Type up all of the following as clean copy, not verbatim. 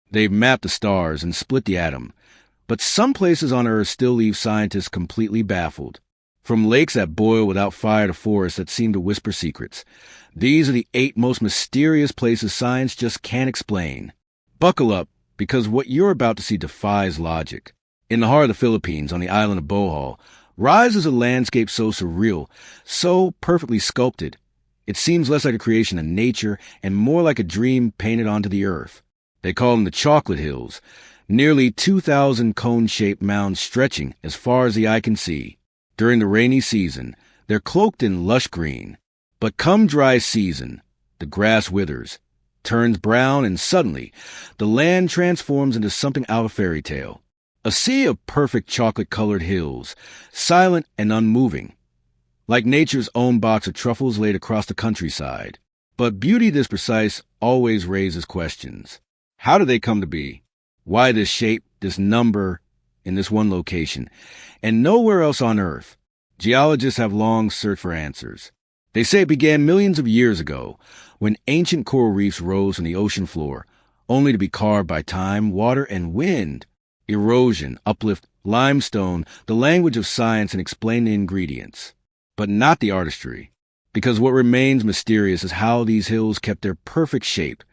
They've mapped the stars and split the atom, but some places on Earth still leave scientists completely baffled. From lakes that boil without fire to forests that seem to whisper secrets, these are the 8 most mysterious places science just can't explain. Buckle up, because what you're about to see defies logic. In the heart of the Philippines, on the island of Bohol, rises a landscape so surreal, so perfectly sculpted, it seems less like a creation of nature and more like a dream painted onto the earth. They call them the Chocolate Hills, nearly 2,000 cone-shaped mounds stretching as far as the eye can see. During the rainy season, they're cloaked in lush green. But come dry season, the grass withers, turns brown, and suddenly, the land transforms into something out of fairy tale. A sea of perfect chocolate-colored hills, silent and unmoving, like nature's own box of truffles laid across the countryside. But beauty this precise always raises questions. How did they come to be? Why this shape, this number, in this one location, and nowhere else on Earth? Geologists have long searched for answers. They say it began millions of years ago, when ancient coral reefs rose from the ocean floor, only to be carved by time, water, and wind. Erosion, uplift, limestone, the language of science and explain the ingredients. But not the artistry, because what remains mysterious is how these hills kept their perfect shape,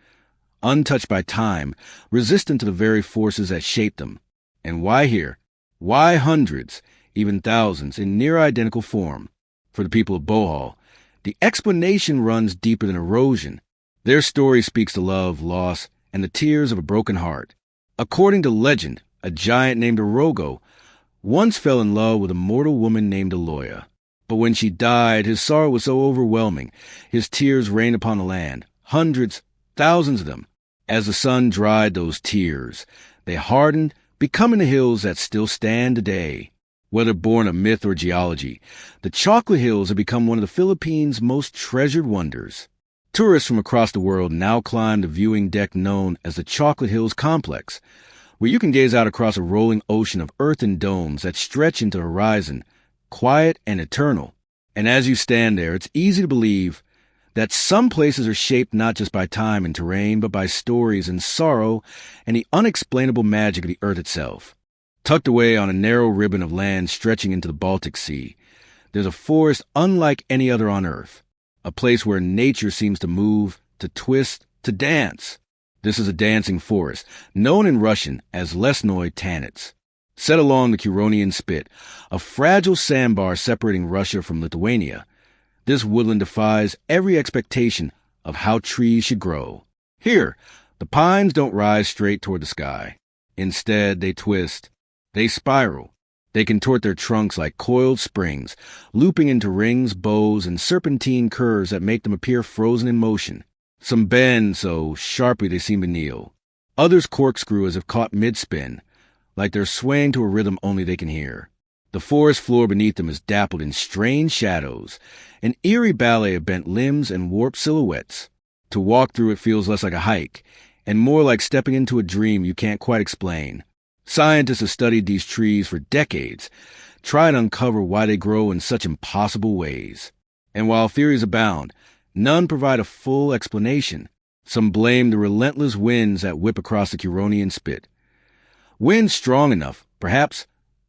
untouched by time, resistant to the very forces that shaped them. And why here? Why hundreds, even thousands, in near-identical form? For the people of Bohol, the explanation runs deeper than erosion. Their story speaks to love, loss, and the tears of a broken heart. According to legend, a giant named Orogo once fell in love with a mortal woman named Aloya. But when she died, his sorrow was so overwhelming, his tears rained upon the land, hundreds, thousands of them. As the sun dried those tears, they hardened, becoming the hills that still stand today. Whether born of myth or geology, the Chocolate Hills have become one of the Philippines' most treasured wonders. Tourists from across the world now climb the viewing deck known as the Chocolate Hills Complex, where you can gaze out across a rolling ocean of earthen domes that stretch into the horizon, quiet and eternal. And as you stand there, it's easy to believe that some places are shaped not just by time and terrain, but by stories and sorrow and the unexplainable magic of the earth itself. Tucked away on a narrow ribbon of land stretching into the Baltic Sea, there's a forest unlike any other on Earth, a place where nature seems to move, to twist, to dance. This is a dancing forest, known in Russian as Lesnoy Tanets. Set along the Curonian Spit, a fragile sandbar separating Russia from Lithuania, this woodland defies every expectation of how trees should grow. Here, the pines don't rise straight toward the sky. Instead, they twist. They spiral. They contort their trunks like coiled springs, looping into rings, bows, and serpentine curves that make them appear frozen in motion. Some bend so sharply they seem to kneel. Others corkscrew as if caught mid-spin, like they're swaying to a rhythm only they can hear. The forest floor beneath them is dappled in strange shadows, an eerie ballet of bent limbs and warped silhouettes. To walk through it feels less like a hike, and more like stepping into a dream you can't quite explain. Scientists have studied these trees for decades, trying to uncover why they grow in such impossible ways. And while theories abound, none provide a full explanation. Some blame the relentless winds that whip across the Curonian Spit. Winds strong enough, perhaps,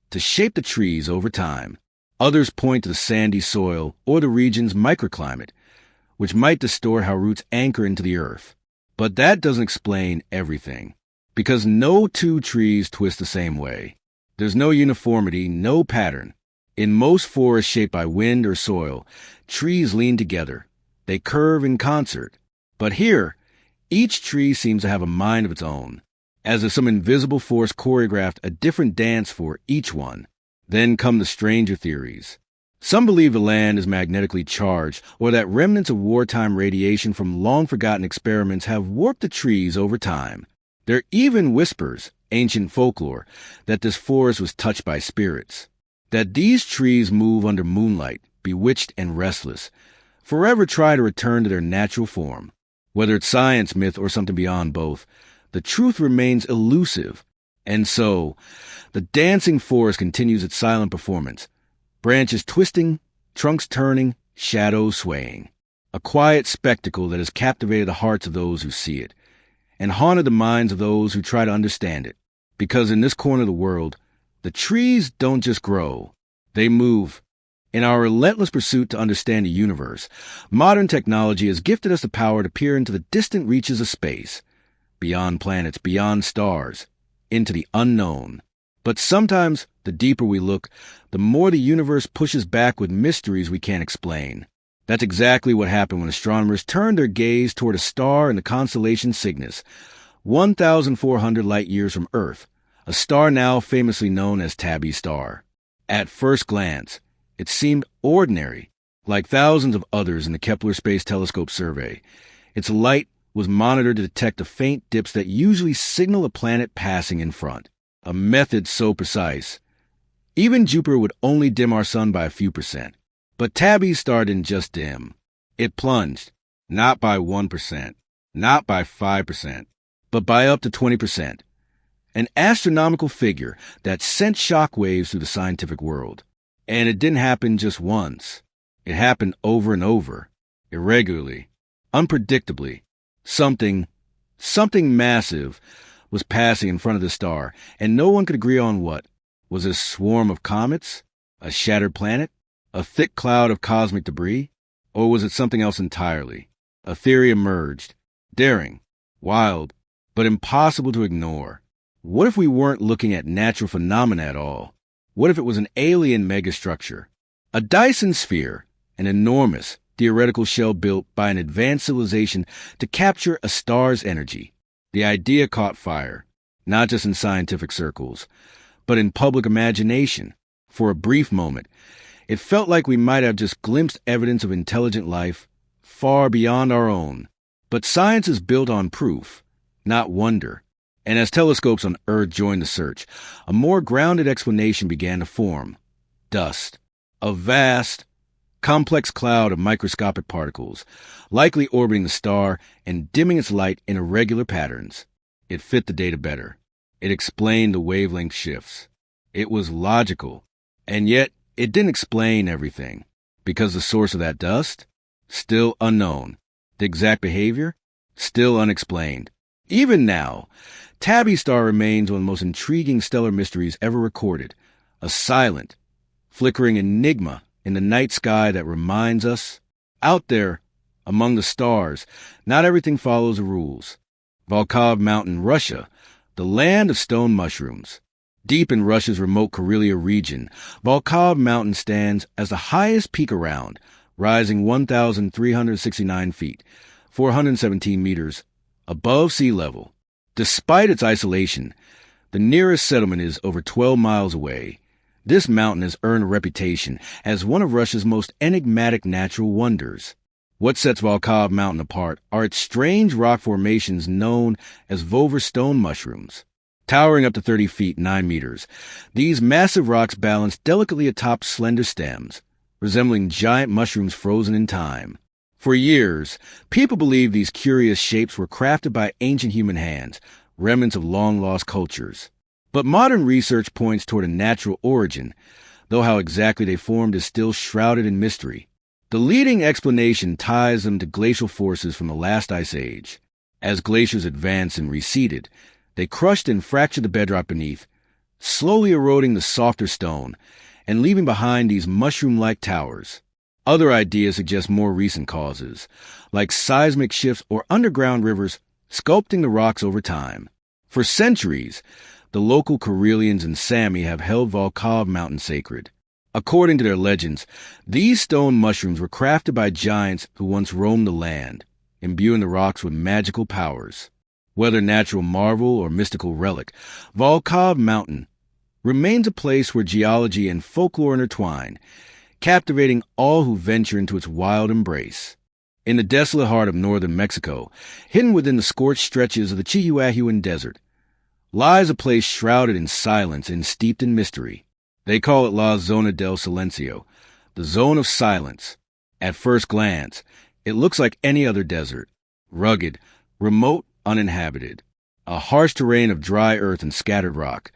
to shape the trees over time. Others point to the sandy soil or the region's microclimate, which might distort how roots anchor into the earth. But that doesn't explain everything, because no two trees twist the same way. There's no uniformity, no pattern. In most forests shaped by wind or soil, trees lean together. They curve in concert. But here, each tree seems to have a mind of its own, as if some invisible force choreographed a different dance for each one. Then come the stranger theories. Some believe the land is magnetically charged, or that remnants of wartime radiation from long-forgotten experiments have warped the trees over time. There are even whispers, ancient folklore, that this forest was touched by spirits, that these trees move under moonlight, bewitched and restless, forever try to return to their natural form. Whether it's science, myth, or something beyond both, the truth remains elusive. And so, the dancing forest continues its silent performance, branches twisting, trunks turning, shadows swaying. A quiet spectacle that has captivated the hearts of those who see it. and haunted the minds of those who try to understand it. Because in this corner of the world, the trees don't just grow, they move. In our relentless pursuit to understand the universe, modern technology has gifted us the power to peer into the distant reaches of space, beyond planets, beyond stars, into the unknown. But sometimes, the deeper we look, the more the universe pushes back with mysteries we can't explain. That's exactly what happened when astronomers turned their gaze toward a star in the constellation Cygnus, 1,400 light-years from Earth, a star now famously known as Tabby's star. At first glance, it seemed ordinary, like thousands of others in the Kepler Space Telescope survey. Its light was monitored to detect the faint dips that usually signal a planet passing in front, a method so precise. Even Jupiter would only dim our sun by a few percent. But Tabby's star didn't just dim. It plunged, not by 1%, not by 5%, but by up to 20%. An astronomical figure that sent shockwaves through the scientific world. And it didn't happen just once. It happened over and over, irregularly, unpredictably. Something massive was passing in front of the star, and no one could agree on what. Was it a swarm of comets? A shattered planet? A thick cloud of cosmic debris? Or was it something else entirely? A theory emerged, daring, wild, but impossible to ignore. What if we weren't looking at natural phenomena at all? What if it was an alien megastructure? A Dyson sphere, an enormous, theoretical shell built by an advanced civilization to capture a star's energy. The idea caught fire, not just in scientific circles, but in public imagination. For a brief moment, it felt like we might have just glimpsed evidence of intelligent life far beyond our own. But science is built on proof, not wonder. And as telescopes on Earth joined the search, a more grounded explanation began to form. Dust. A vast, complex cloud of microscopic particles, likely orbiting the star and dimming its light in irregular patterns. It fit the data better. It explained the wavelength shifts. It was logical. And yet, it didn't explain everything. Because the source of that dust? Still unknown. The exact behavior? Still unexplained. Even now, Tabby's star remains one of the most intriguing stellar mysteries ever recorded. A silent, flickering enigma in the night sky that reminds us, out there, among the stars, not everything follows the rules. Volkhov Mountain, Russia, the land of stone mushrooms. Deep in Russia's remote Karelia region, Volkhov Mountain stands as the highest peak around, rising 1,369 feet, 417 meters, above sea level. Despite its isolation, the nearest settlement is over 12 miles away. This mountain has earned a reputation as one of Russia's most enigmatic natural wonders. What sets Volkhov Mountain apart are its strange rock formations known as Vover stone mushrooms. Towering up to 30 feet 9 meters, these massive rocks balance delicately atop slender stems, resembling giant mushrooms frozen in time. For years, people believed these curious shapes were crafted by ancient human hands, remnants of long-lost cultures. But modern research points toward a natural origin, though how exactly they formed is still shrouded in mystery. The leading explanation ties them to glacial forces from the last ice age. As glaciers advanced and receded, they crushed and fractured the bedrock beneath, slowly eroding the softer stone and leaving behind these mushroom-like towers. Other ideas suggest more recent causes, like seismic shifts or underground rivers sculpting the rocks over time. For centuries, the local Karelians and Sami have held Volkhov Mountain sacred. According to their legends, these stone mushrooms were crafted by giants who once roamed the land, imbuing the rocks with magical powers. Whether natural marvel or mystical relic, Volkhov Mountain remains a place where geology and folklore intertwine, captivating all who venture into its wild embrace. In the desolate heart of northern Mexico, hidden within the scorched stretches of the Chihuahuan Desert, lies a place shrouded in silence and steeped in mystery. They call it La Zona del Silencio, the zone of silence. At first glance, it looks like any other desert, rugged, remote, uninhabited, a harsh terrain of dry earth and scattered rock,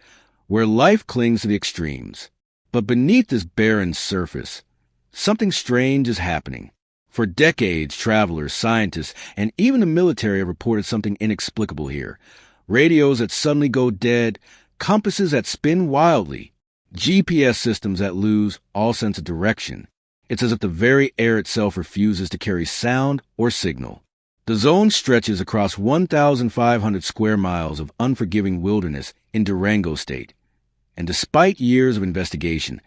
where life clings to the extremes. But beneath this barren surface, something strange is happening. For decades, travelers, scientists, and even the military have reported something inexplicable here. Radios that suddenly go dead, compasses that spin wildly, GPS systems that lose all sense of direction. It's as if the very air itself refuses to carry sound or signal. The zone stretches across 1,500 square miles of unforgiving wilderness in Durango State. And despite years of investigation,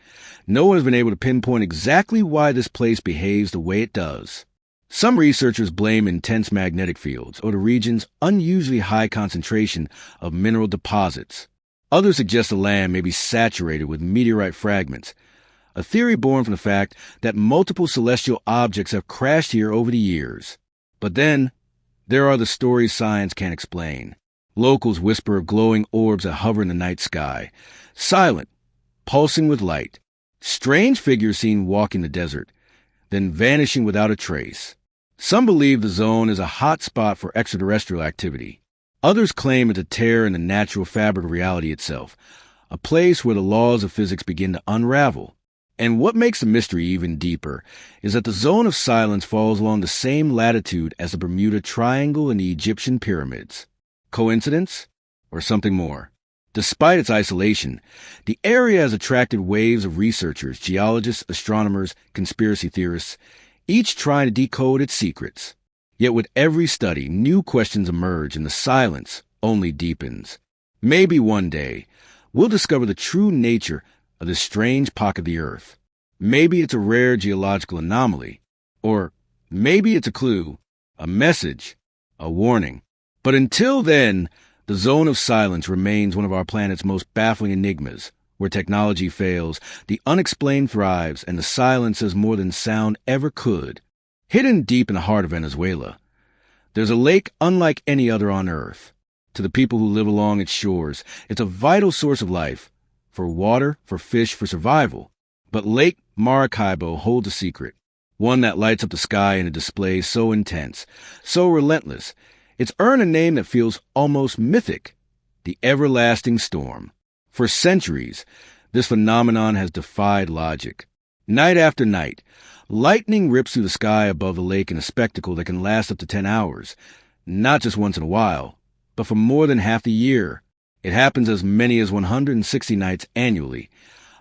no one has been able to pinpoint exactly why this place behaves the way it does. Some researchers blame intense magnetic fields or the region's unusually high concentration of mineral deposits. Others suggest the land may be saturated with meteorite fragments, a theory born from the fact that multiple celestial objects have crashed here over the years. But then, there are the stories science can't explain. Locals whisper of glowing orbs that hover in the night sky, silent, pulsing with light. Strange figures seen walking the desert, then vanishing without a trace. Some believe the zone is a hot spot for extraterrestrial activity. Others claim it's a tear in the natural fabric of reality itself, a place where the laws of physics begin to unravel. And what makes the mystery even deeper is that the zone of silence falls along the same latitude as the Bermuda Triangle and the Egyptian pyramids. Coincidence? Or something more? Despite its isolation, the area has attracted waves of researchers, geologists, astronomers, conspiracy theorists, each trying to decode its secrets. Yet with every study, new questions emerge and the silence only deepens. Maybe one day, we'll discover the true nature of this strange pocket of the Earth. Maybe it's a rare geological anomaly. Or maybe it's a clue, a message, a warning. But until then, the zone of silence remains one of our planet's most baffling enigmas, where technology fails, the unexplained thrives, and the silence says more than sound ever could. Hidden deep in the heart of Venezuela, there's a lake unlike any other on Earth. To the people who live along its shores, it's a vital source of life, for water, for fish, for survival. But Lake Maracaibo holds a secret, one that lights up the sky in a display so intense, so relentless. It's earned a name that feels almost mythic, the everlasting storm. For centuries, this phenomenon has defied logic. Night after night, lightning rips through the sky above the lake in a spectacle that can last up to 10 hours, not just once in a while, but for more than half the year. It happens as many as 160 nights annually,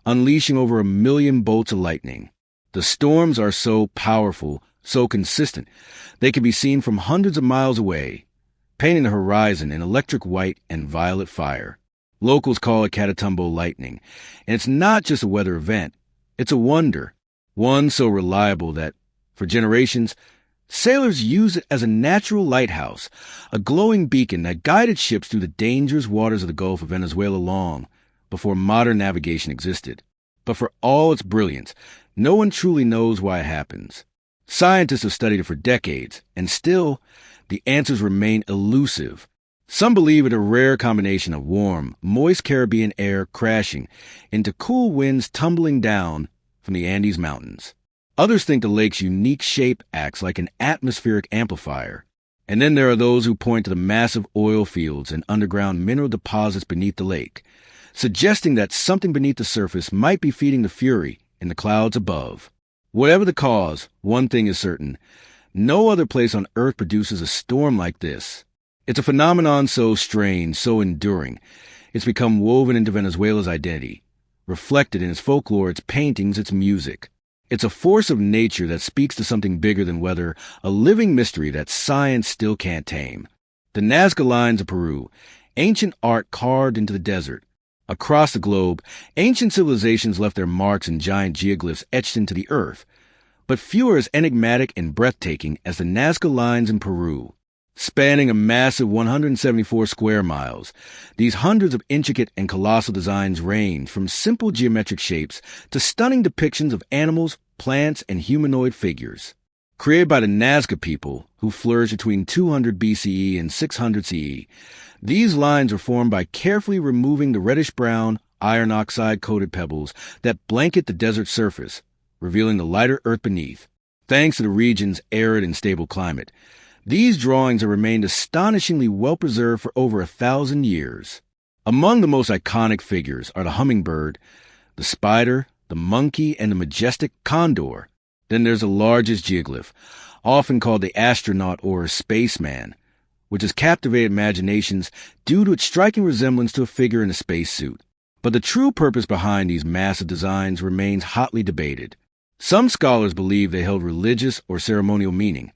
unleashing over 1 million bolts of lightning. The storms are so powerful, so consistent, they can be seen from hundreds of miles away, painting the horizon in electric white and violet fire. Locals call it Catatumbo lightning, and it's not just a weather event, it's a wonder, one so reliable that, for generations, sailors use it as a natural lighthouse, a glowing beacon that guided ships through the dangerous waters of the Gulf of Venezuela long before modern navigation existed. But for all its brilliance, no one truly knows why it happens. Scientists have studied it for decades, and still, the answers remain elusive. Some believe it a rare combination of warm, moist Caribbean air crashing into cool winds tumbling down from the Andes Mountains. Others think the lake's unique shape acts like an atmospheric amplifier. And then there are those who point to the massive oil fields and underground mineral deposits beneath the lake, suggesting that something beneath the surface might be feeding the fury in the clouds above. Whatever the cause, one thing is certain. No other place on Earth produces a storm like this. It's a phenomenon so strange, so enduring. It's become woven into Venezuela's identity, reflected in its folklore, its paintings, its music. It's a force of nature that speaks to something bigger than weather, a living mystery that science still can't tame. The Nazca Lines of Peru, ancient art carved into the desert. Across the globe, ancient civilizations left their marks in giant geoglyphs etched into the earth. But few are as enigmatic and breathtaking as the Nazca Lines in Peru. Spanning a massive 174 square miles, these hundreds of intricate and colossal designs range from simple geometric shapes to stunning depictions of animals, plants, and humanoid figures. Created by the Nazca people, who flourished between 200 BCE and 600 CE, these lines were formed by carefully removing the reddish-brown, iron oxide-coated pebbles that blanket the desert surface, revealing the lighter earth beneath. Thanks to the region's arid and stable climate, these drawings have remained astonishingly well-preserved for over 1,000 years. Among the most iconic figures are the hummingbird, the spider, the monkey, and the majestic condor. Then there's the largest geoglyph, often called the astronaut or spaceman, which has captivated imaginations due to its striking resemblance to a figure in a spacesuit. But the true purpose behind these massive designs remains hotly debated. Some scholars believe they held religious or ceremonial meaning.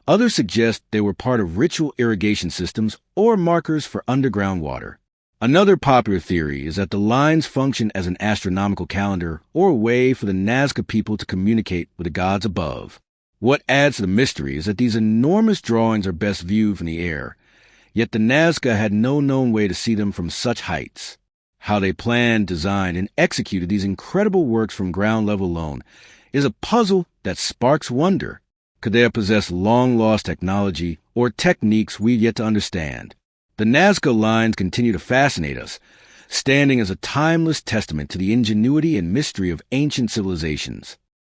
Others suggest they were part of ritual irrigation systems or markers for underground water. Another popular theory is that the lines function as an astronomical calendar or a way for the Nazca people to communicate with the gods above. What adds to the mystery is that these enormous drawings are best viewed from the air, yet the Nazca had no known way to see them from such heights. How they planned, designed, and executed these incredible works from ground level alone is a puzzle that sparks wonder. Could they have possessed long-lost technology or techniques we've yet to understand? The Nazca lines continue to fascinate us, standing as a timeless testament to the ingenuity and mystery of ancient civilizations.